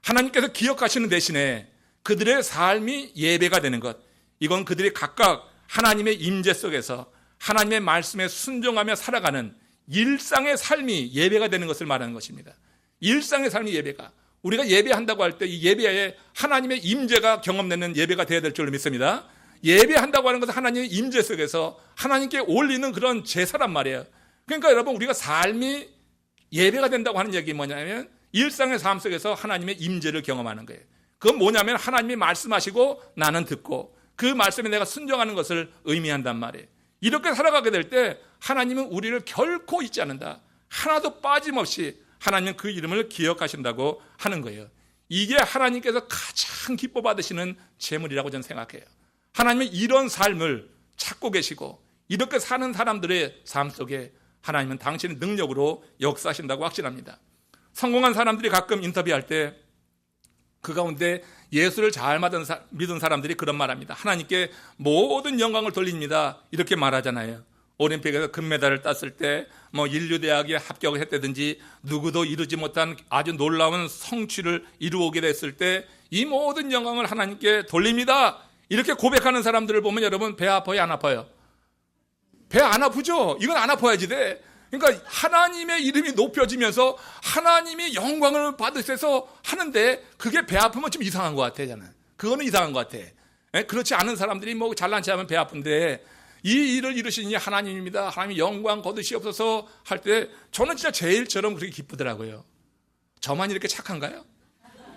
하나님께서 기억하시는 대신에 그들의 삶이 예배가 되는 것, 이건 그들이 각각 하나님의 임재 속에서 하나님의 말씀에 순종하며 살아가는 일상의 삶이 예배가 되는 것을 말하는 것입니다. 일상의 삶이 예배가, 우리가 예배한다고 할 때 이 예배에 하나님의 임재가 경험되는 예배가 되어야 될 줄로 믿습니다. 예배한다고 하는 것은 하나님의 임재 속에서 하나님께 올리는 그런 제사란 말이에요. 그러니까 여러분, 우리가 삶이 예배가 된다고 하는 얘기 뭐냐면 일상의 삶 속에서 하나님의 임재를 경험하는 거예요. 그건 뭐냐면 하나님이 말씀하시고 나는 듣고 그 말씀에 내가 순종하는 것을 의미한단 말이에요. 이렇게 살아가게 될 때 하나님은 우리를 결코 잊지 않는다. 하나도 빠짐없이 하나님은 그 이름을 기억하신다고 하는 거예요. 이게 하나님께서 가장 기뻐 받으시는 제물이라고 저는 생각해요. 하나님은 이런 삶을 찾고 계시고 이렇게 사는 사람들의 삶 속에 하나님은 당신의 능력으로 역사하신다고 확신합니다. 성공한 사람들이 가끔 인터뷰할 때 그 가운데 예수를 잘 믿은 사람들이 그런 말합니다. 하나님께 모든 영광을 돌립니다. 이렇게 말하잖아요. 올림픽에서 금메달을 땄을 때 인류대학에 합격을 했다든지 누구도 이루지 못한 아주 놀라운 성취를 이루게 됐을 때 이 모든 영광을 하나님께 돌립니다. 이렇게 고백하는 사람들을 보면 여러분, 배 아파요, 안 아파요? 배 안 아프죠? 이건 안 아파야지 돼. 그러니까 하나님의 이름이 높여지면서 하나님이 영광을 받으셔서 하는데 그게 배 아프면 좀 이상한 것 같아. 저는 그거는 이상한 것 같아. 그렇지 않은 사람들이 뭐 잘난 체 하면 배 아픈데 이 일을 이루시니 하나님입니다, 하나님 영광 거두시옵소서 할 때 저는 진짜 제일처럼 그렇게 기쁘더라고요. 저만 이렇게 착한가요?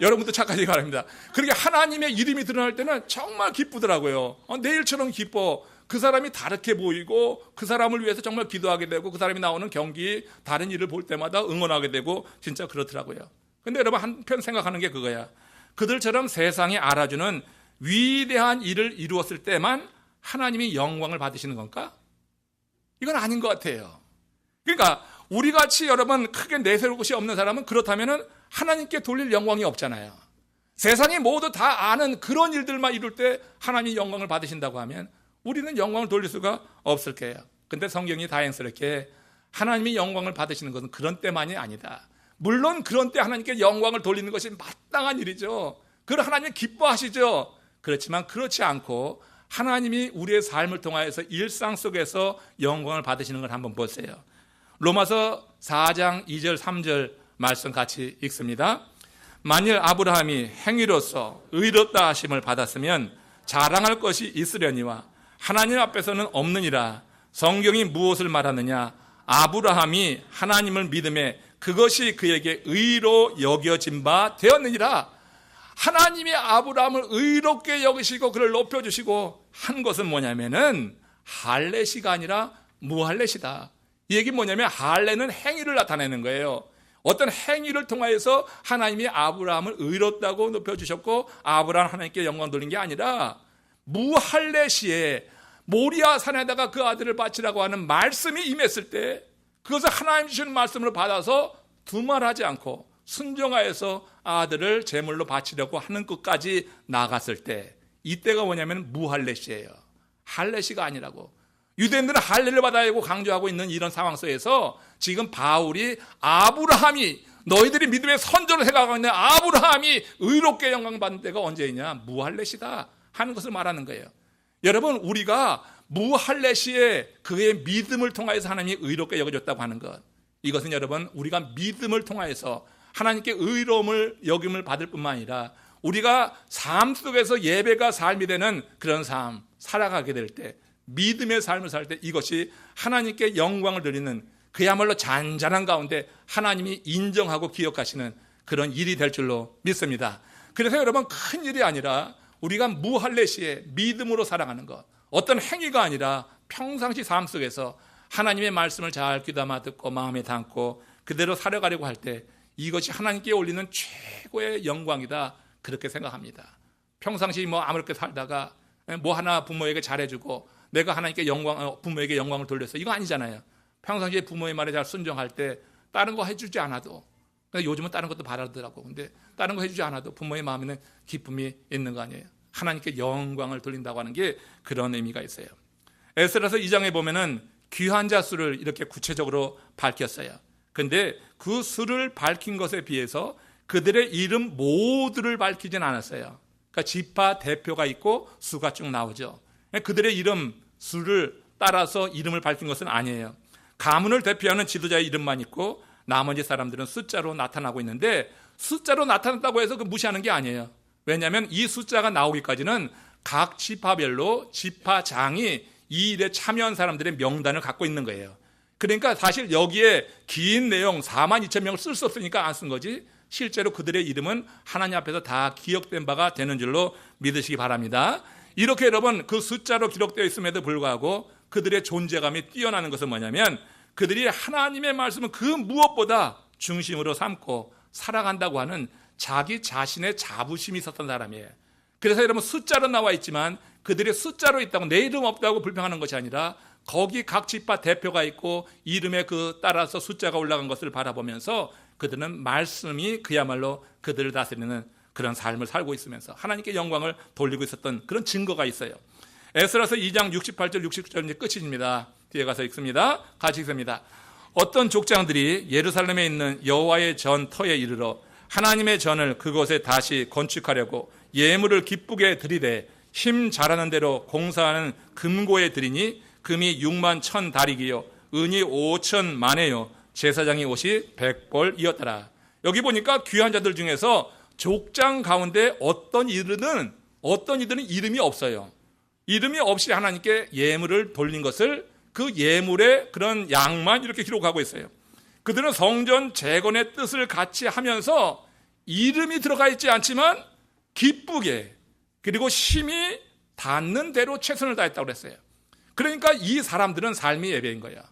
여러분도 착하시기 바랍니다. 그렇게 하나님의 이름이 드러날 때는 정말 기쁘더라고요. 내일처럼 기뻐. 그 사람이 다르게 보이고 그 사람을 위해서 정말 기도하게 되고 그 사람이 나오는 경기, 다른 일을 볼 때마다 응원하게 되고 진짜 그렇더라고요. 근데 여러분, 한편 생각하는 게 그거야. 그들처럼 세상이 알아주는 위대한 일을 이루었을 때만 하나님이 영광을 받으시는 건가? 이건 아닌 것 같아요. 그러니까 우리같이 여러분 크게 내세울 곳이 없는 사람은 그렇다면 하나님께 돌릴 영광이 없잖아요. 세상이 모두 다 아는 그런 일들만 이룰 때 하나님이 영광을 받으신다고 하면 우리는 영광을 돌릴 수가 없을 거예요. 근데 성경이 다행스럽게 하나님이 영광을 받으시는 것은 그런 때만이 아니다. 물론 그런 때 하나님께 영광을 돌리는 것이 마땅한 일이죠. 그걸 하나님이 기뻐하시죠. 그렇지만 그렇지 않고 하나님이 우리의 삶을 통하여서 일상 속에서 영광을 받으시는 걸 한번 보세요. 로마서 4장 2절 3절 말씀 같이 읽습니다. 만일 아브라함이 행위로서 의롭다 하심을 받았으면 자랑할 것이 있으려니와 하나님 앞에서는 없느니라. 성경이 무엇을 말하느냐? 아브라함이 하나님을 믿음에 그것이 그에게 의로 여겨진 바 되었느니라. 하나님이 아브라함을 의롭게 여기시고 그를 높여주시고 한 것은 뭐냐면은 할례시가 아니라 무할례시다. 이 얘기는 뭐냐면 할례는 행위를 나타내는 거예요. 어떤 행위를 통하여서 하나님이 아브라함을 의롭다고 높여주셨고 아브라함 하나님께 영광 돌린 게 아니라 무할례시에 모리아 산에다가 그 아들을 바치라고 하는 말씀이 임했을 때 그것을 하나님 주시는 말씀을 받아서 두말하지 않고 순종하여서 아들을 제물로 바치려고 하는 끝까지 나갔을 때, 이때가 뭐냐면 무할례시예요. 할례시가 아니라고. 유대인들은 할례를 받아야 하고 강조하고 있는 이런 상황 속에서 지금 바울이 아브라함이, 너희들이 믿음의 선조로 생각하고 있는 아브라함이 의롭게 영광받는 때가 언제이냐? 무할례시다 하는 것을 말하는 거예요. 여러분, 우리가 무할례시에 그의 믿음을 통하여서 하나님이 의롭게 여겨줬다고 하는 것, 이것은 여러분 우리가 믿음을 통하여서 하나님께 의로움을 여김을 받을 뿐만 아니라 우리가 삶 속에서 예배가 삶이 되는 그런 삶 살아가게 될 때, 믿음의 삶을 살 때 이것이 하나님께 영광을 드리는 그야말로 잔잔한 가운데 하나님이 인정하고 기억하시는 그런 일이 될 줄로 믿습니다. 그래서 여러분, 큰 일이 아니라 우리가 무할례시에 믿음으로 살아가는 것, 어떤 행위가 아니라 평상시 삶 속에서 하나님의 말씀을 잘 귀담아 듣고 마음에 담고 그대로 살아가려고 할 때 이것이 하나님께 올리는 최고의 영광이다, 그렇게 생각합니다. 평상시 아무렇게 살다가 뭐 하나 부모에게 잘해주고 내가 하나님께 부모에게 영광을 돌렸어, 이거 아니잖아요. 평상시에 부모의 말에 잘 순종할 때 다른 거 해주지 않아도, 요즘은 다른 것도 바라더라고. 근데 다른 거 해주지 않아도 부모의 마음에는 기쁨이 있는 거 아니에요. 하나님께 영광을 돌린다고 하는 게 그런 의미가 있어요. 에스라서 2장에 보면은 귀한 자 수를 이렇게 구체적으로 밝혔어요. 근데 그 수를 밝힌 것에 비해서 그들의 이름 모두를 밝히진 않았어요. 그러니까 지파 대표가 있고 수가 쭉 나오죠. 그들의 이름 수를 따라서 이름을 밝힌 것은 아니에요. 가문을 대표하는 지도자의 이름만 있고 나머지 사람들은 숫자로 나타나고 있는데, 숫자로 나타났다고 해서 그 무시하는 게 아니에요. 왜냐하면 이 숫자가 나오기까지는 각 지파별로 지파장이 이 일에 참여한 사람들의 명단을 갖고 있는 거예요. 그러니까 사실 여기에 긴 내용 42,000명을 쓸 수 없으니까 안 쓴 거지, 실제로 그들의 이름은 하나님 앞에서 다 기억된 바가 되는 줄로 믿으시기 바랍니다. 이렇게 여러분, 그 숫자로 기록되어 있음에도 불구하고 그들의 존재감이 뛰어나는 것은 뭐냐면 그들이 하나님의 말씀을 그 무엇보다 중심으로 삼고 살아간다고 하는 자기 자신의 자부심이 있었던 사람이에요. 그래서 여러분, 숫자로 나와 있지만 그들이 숫자로 있다고 내 이름 없다고 불평하는 것이 아니라 거기 각 지파 대표가 있고 이름에 따라서 숫자가 올라간 것을 바라보면서 그들은 말씀이 그야말로 그들을 다스리는 그런 삶을 살고 있으면서 하나님께 영광을 돌리고 있었던 그런 증거가 있어요. 에스라서 2장 68절 69절 이제 끝입니다. 뒤에 가서 읽습니다. 같이 읽습니다. 어떤 족장들이 예루살렘에 있는 여호와의 전 터에 이르러 하나님의 전을 그곳에 다시 건축하려고 예물을 기쁘게 드리되 힘 잘하는 대로 공사하는 금고에 드리니 금이 6만 1,000 다리기요 은이 5천 만에요 제사장이 옷이 100벌이었더라. 여기 보니까 귀한 자들 중에서 족장 가운데 어떤 이들은 이름이 없어요. 이름이 없이 하나님께 예물을 돌린 것을 그 예물의 그런 양만 이렇게 기록하고 있어요. 그들은 성전 재건의 뜻을 같이 하면서 이름이 들어가 있지 않지만 기쁘게, 그리고 힘이 닿는 대로 최선을 다했다고 그랬어요. 그러니까 이 사람들은 삶이 예배인 거야.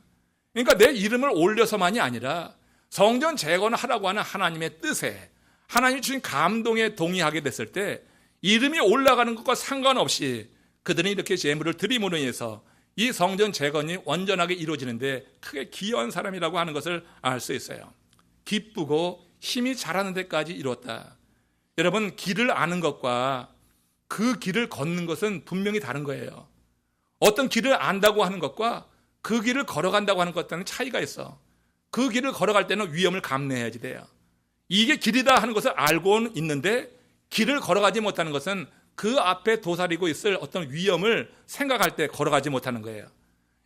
그러니까 내 이름을 올려서만이 아니라 성전 재건을 하라고 하는 하나님의 뜻에, 하나님이 주신 감동에 동의하게 됐을 때 이름이 올라가는 것과 상관없이 그들은 이렇게 예물을 드림으로 인해서 이 성전 재건이 완전하게 이루어지는데 크게 기여한 사람이라고 하는 것을 알 수 있어요. 기쁘고 힘이 자라는 데까지 이루었다. 여러분, 길을 아는 것과 그 길을 걷는 것은 분명히 다른 거예요. 어떤 길을 안다고 하는 것과 그 길을 걸어간다고 하는 것과는 차이가 있어. 그 길을 걸어갈 때는 위험을 감내해야지 돼요. 이게 길이다 하는 것을 알고는 있는데 길을 걸어가지 못하는 것은 그 앞에 도사리고 있을 어떤 위험을 생각할 때 걸어가지 못하는 거예요.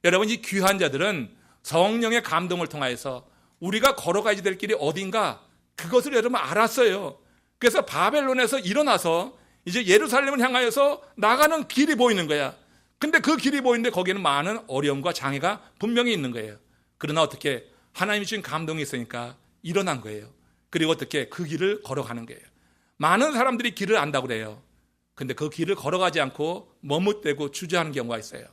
여러분, 이 귀한 자들은 성령의 감동을 통하여서 우리가 걸어가야 될 길이 어딘가 그것을 여러분 알았어요. 그래서 바벨론에서 일어나서 이제 예루살렘을 향하여서 나가는 길이 보이는 거야. 근데 그 길이 보이는데 거기에는 많은 어려움과 장애가 분명히 있는 거예요. 그러나 어떻게 하나님이 주신 감동이 있으니까 일어난 거예요. 그리고 어떻게 그 길을 걸어가는 거예요. 많은 사람들이 길을 안다고 그래요. 근데 그 길을 걸어가지 않고 머뭇대고 주저하는 경우가 있어요.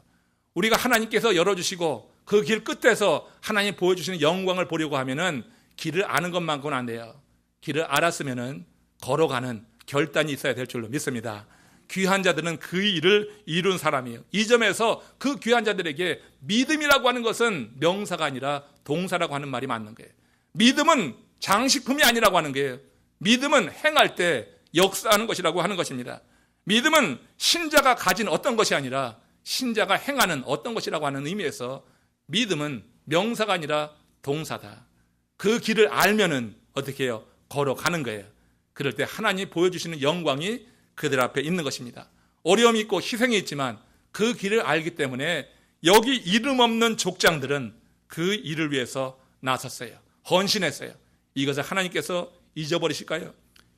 우리가 하나님께서 열어주시고 그 길 끝에서 하나님 보여주시는 영광을 보려고 하면은 길을 아는 것만큼은 안 돼요. 길을 알았으면은 걸어가는 결단이 있어야 될 줄로 믿습니다. 귀한 자들은 그 일을 이룬 사람이에요. 이 점에서 그 귀한 자들에게 믿음이라고 하는 것은 명사가 아니라 동사라고 하는 말이 맞는 거예요. 믿음은 장식품이 아니라고 하는 거예요. 믿음은 행할 때 역사하는 것이라고 하는 것입니다. 믿음은 신자가 가진 어떤 것이 아니라 신자가 행하는 어떤 것이라고 하는 의미에서 믿음은 명사가 아니라 동사다. 그 길을 알면은 어떻게 해요? 걸어가는 거예요. 그럴 때 하나님이 보여주시는 영광이 그들 앞에 있는 것입니다. 어려움이 있고 희생이 있지만 그 길을 알기 때문에 여기 이름 없는 족장들은 그 일을 위해서 나섰어요. 헌신했어요. 이것을 하나님께서 잊어버리실까요?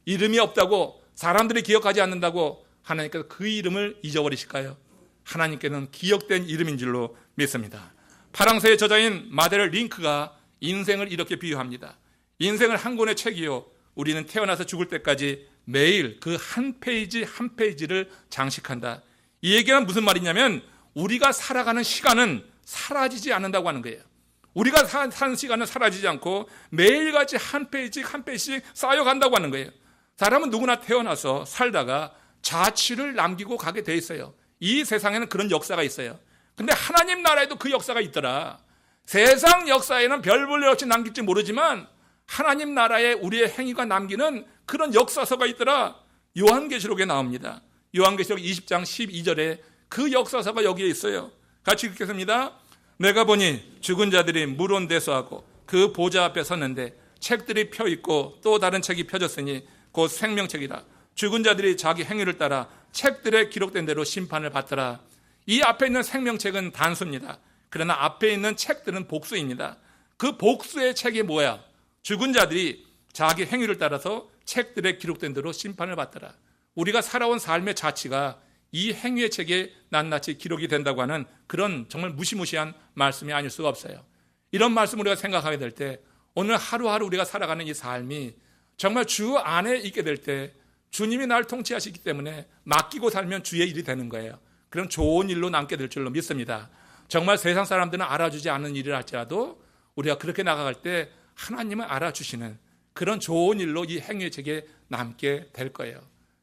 이름이 없다고 사람들이 기억하지 않는다고 하나님께서 그 이름을 잊어버리실까요? 하나님께는 기억된 이름인 줄로 믿습니다. 파랑새의 저자인 마데르 링크가 인생을 이렇게 비유합니다. 인생을 한 권의 책이요, 우리는 태어나서 죽을 때까지 매일 그 한 페이지 한 페이지를 장식한다. 이 얘기는 무슨 말이냐면 우리가 살아가는 시간은 사라지지 않는다고 하는 거예요. 우리가 사는 시간은 사라지지 않고 매일같이 한 페이지 한 페이지씩 쌓여간다고 하는 거예요. 사람은 누구나 태어나서 살다가 자취를 남기고 가게 돼 있어요. 이 세상에는 그런 역사가 있어요. 근데 하나님 나라에도 그 역사가 있더라. 세상 역사에는 별 볼 일 없이 남길지 모르지만 하나님 나라에 우리의 행위가 남기는 그런 역사서가 있더라. 요한계시록에 나옵니다. 요한계시록 20장 12절에 그 역사서가 여기에 있어요. 같이 읽겠습니다. 내가 보니 죽은 자들이 물온대소하고 그 보좌 앞에 섰는데 책들이 펴있고 또 다른 책이 펴졌으니 곧 생명책이라. 죽은 자들이 자기 행위를 따라 책들에 기록된 대로 심판을 받더라. 이 앞에 있는 생명책은 단수입니다. 그러나 앞에 있는 책들은 복수입니다. 그 복수의 책이 뭐야? 죽은 자들이 자기 행위를 따라서 책들에 기록된 대로 심판을 받더라. 우리가 살아온 삶의 자치가 이 행위의 책에 낱낱이 기록이 된다고 하는 그런 정말 무시무시한 말씀이 아닐 수가 없어요. 이런 말씀을 우리가 생각하게 될 때 오늘 하루하루 우리가 살아가는 이 삶이 정말 주 안에 있게 될 때 주님이 날 통치하시기 때문에 맡기고 살면 주의 일이 되는 거예요. 그럼 좋은 일로 남게 될 줄로 믿습니다. 정말 세상 사람들은 알아주지 않는 일을 할지라도 우리가 그렇게 나아갈 때 하나님은 알아주시는 그런 좋은 일로 이 행위의 책에 남게 될 거예요.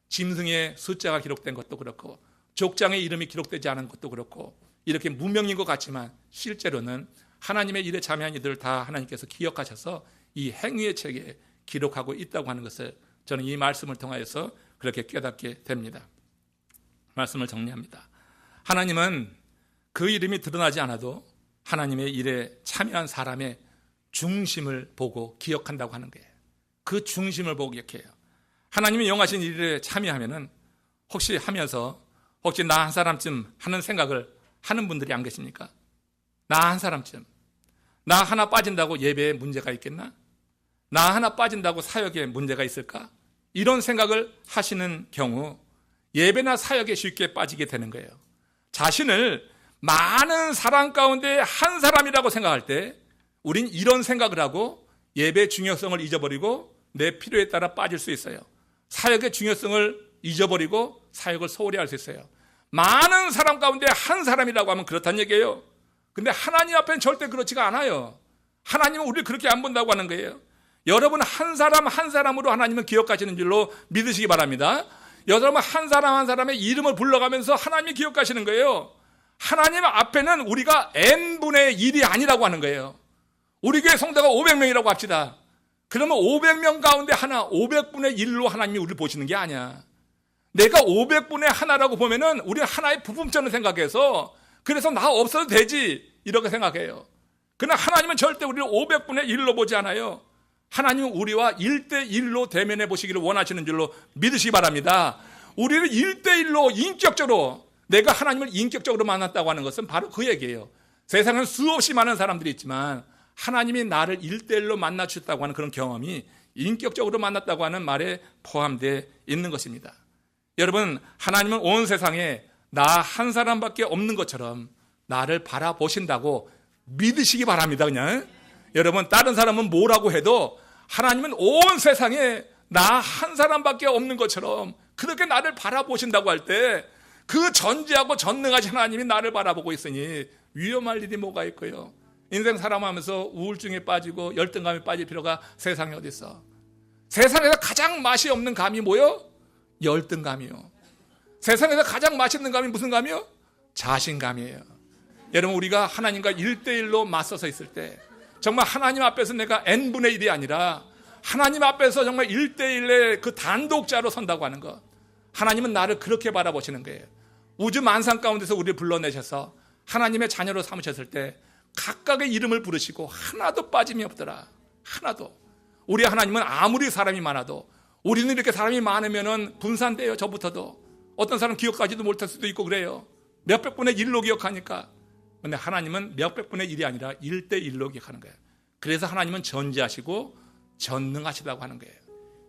짐승의 숫자가 기록된 것도 그렇고 족장의 이름이 기록되지 않은 것도 그렇고 이렇게 무명인 것 같지만 실제로는 하나님의 일에 참여한 이들을 다 하나님께서 기억하셔서 이 행위의 책에 기록하고 있다고 하는 것을 저는 이 말씀을 통하여서 그렇게 깨닫게 됩니다. 말씀을 정리합니다. 하나님은 그 이름이 드러나지 않아도 하나님의 일에 참여한 사람의 중심을 보고 기억한다고 하는 거예요. 그 중심을 보고 기억해요. 하나님이 영하신 일에 참여하면은 혹시 하면서 혹시 나 한 사람쯤 하는 생각을 하는 분들이 안 계십니까? 나 한 사람쯤. 나 하나 빠진다고 예배에 문제가 있겠나? 나 하나 빠진다고 사역에 문제가 있을까? 이런 생각을 하시는 경우 예배나 사역에 쉽게 빠지게 되는 거예요. 자신을 많은 사람 가운데 한 사람이라고 생각할 때 우린 이런 생각을 하고 예배의 중요성을 잊어버리고 내 필요에 따라 빠질 수 있어요. 사역의 중요성을 잊어버리고 사역을 소홀히 할 수 있어요. 많은 사람 가운데 한 사람이라고 하면 그렇다는 얘기예요. 근데 하나님 앞에는 절대 그렇지가 않아요. 하나님은 우리를 그렇게 안 본다고 하는 거예요. 여러분 한 사람 한 사람으로 하나님은 기억하시는 줄로 믿으시기 바랍니다. 여러분 한 사람 한 사람의 이름을 불러가면서 하나님이 기억하시는 거예요. 하나님 앞에는 우리가 n분의 1이 아니라고 하는 거예요. 우리 교회 성도가 500명이라고 합시다. 그러면 500명 가운데 하나 500분의 1로 하나님이 우리를 보시는 게 아니야. 내가 500분의 하나라고 보면은 우리는 하나의 부품처럼 생각해서 그래서 나 없어도 되지 이렇게 생각해요. 그러나 하나님은 절대 우리를 500분의 1로 보지 않아요. 하나님은 우리와 1대1로 대면해 보시기를 원하시는 줄로 믿으시기 바랍니다. 우리를 1대1로 인격적으로 내가 하나님을 인격적으로 만났다고 하는 것은 바로 그 얘기예요. 세상은 수없이 많은 사람들이 있지만 하나님이 나를 1대1로 만나 주셨다고 하는 그런 경험이 인격적으로 만났다고 하는 말에 포함되어 있는 것입니다. 여러분 하나님은 온 세상에 나 한 사람밖에 없는 것처럼 나를 바라보신다고 믿으시기 바랍니다. 그냥 여러분 다른 사람은 뭐라고 해도 하나님은 온 세상에 나 한 사람밖에 없는 것처럼 그렇게 나를 바라보신다고 할 때 그 전지하고 전능하신 하나님이 나를 바라보고 있으니 위험할 일이 뭐가 있고요. 인생 살아가면서 우울증에 빠지고 열등감에 빠질 필요가 세상에 어디 있어. 세상에서 가장 맛이 없는 감이 뭐요? 열등감이요. 세상에서 가장 맛있는 감이 무슨 감이요? 자신감이에요. 여러분, 우리가 하나님과 1대1로 맞서서 있을 때 정말 하나님 앞에서 내가 n분의 1이 아니라 하나님 앞에서 정말 1대1의 그 단독자로 선다고 하는 것, 하나님은 나를 그렇게 바라보시는 거예요. 우주 만상 가운데서 우리를 불러내셔서 하나님의 자녀로 삼으셨을 때 각각의 이름을 부르시고 하나도 빠짐이 없더라. 하나도. 우리 하나님은 아무리 사람이 많아도, 우리는 이렇게 사람이 많으면 분산돼요. 저부터도. 어떤 사람 기억하지도 못할 수도 있고 그래요. 몇백 분의 1로 기억하니까. 근데 하나님은 몇백 분의 1이 아니라 1대1로 기억하는 거예요. 그래서 하나님은 전지하시고 전능하시다고 하는 거예요.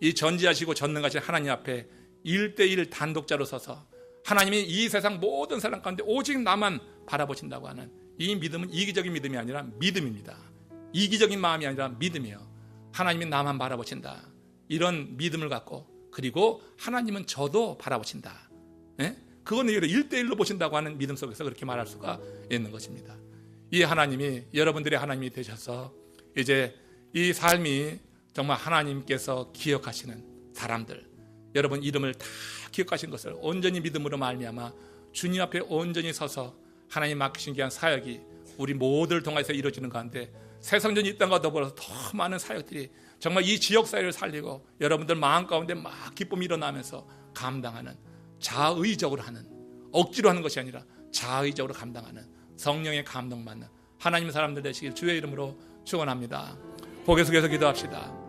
이 전지하시고 전능하신 하나님 앞에 1대1 단독자로 서서 하나님이 이 세상 모든 사람 가운데 오직 나만 바라보신다고 하는 이 믿음은 이기적인 믿음이 아니라 믿음입니다. 이기적인 마음이 아니라 믿음이에요. 하나님이 나만 바라보신다. 이런 믿음을 갖고, 그리고 하나님은 저도 바라보신다. 예? 그건 1대1로 보신다고 하는 믿음 속에서 그렇게 말할 수가 있는 것입니다. 이 하나님이 여러분들의 하나님이 되셔서 이제 이 삶이 정말 하나님께서 기억하시는 사람들, 여러분 이름을 다 기억하신 것을 온전히 믿음으로 말미암아 주님 앞에 온전히 서서 하나님 맡기신 귀한 사역이 우리 모두를 통해서 이루어지는 가운데 세상전 이 땅과 더불어서 더 많은 사역들이 정말 이 지역사회를 살리고 여러분들 마음 가운데 막 기쁨이 일어나면서 감당하는, 자의적으로 하는, 억지로 하는 것이 아니라 자의적으로 감당하는 성령의 감동받는 하나님의 사람들 되시길 주의 이름으로 축원합니다. 고개 숙여서 기도합시다.